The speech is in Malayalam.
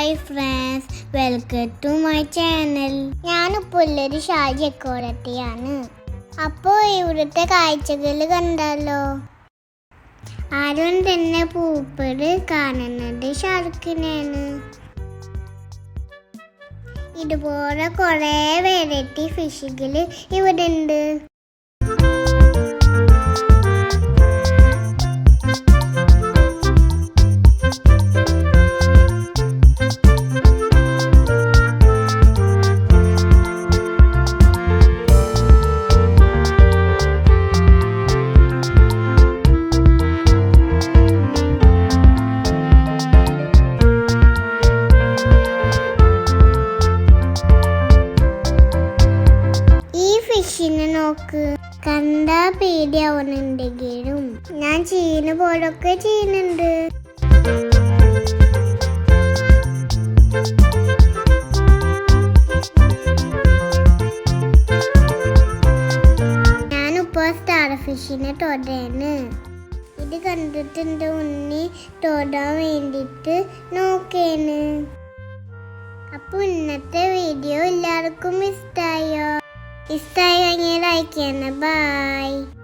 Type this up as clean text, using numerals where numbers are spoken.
Hi friends, welcome to my channel. ഞാനിപ്പോൾ ഉള്ളൊരു ഷാർജ കോടതിയാണ്. അപ്പോൾ ഇവിടുത്തെ കാഴ്ചകൾ കണ്ടാലോ. ആരും തന്നെ പൂപ്പട് കാണുന്നത് ഷാർക്കിനെയാണ്. ഇതുപോലെ കുറേ വെറൈറ്റി ഫിഷുകൾ ഇവിടെ ഉണ്ട്. ഫിഷിനെ നോക്ക്, കണ്ടാ പേടിയാവുന്നുണ്ടെങ്കിലും ഞാൻ ചെയ്യുന്ന പോലൊക്കെ ചെയ്യുന്നുണ്ട്. ഞാനിപ്പോ സ്റ്റാർ ഫിഷിനെ തൊടയാണ്. ഇത് കണ്ടിട്ടുണ്ട് ഉണ്ണി തൊടാൻ വേണ്ടിട്ട് നോക്കേണ്. അപ്പൊ ഇന്നത്തെ വീഡിയോ എല്ലാവർക്കും ഇഷ്ടായോ? ഇഷ്ടമായി കഴിഞ്ഞാൽ ലൈക്ക് ചെയ്യണം. ബൈ.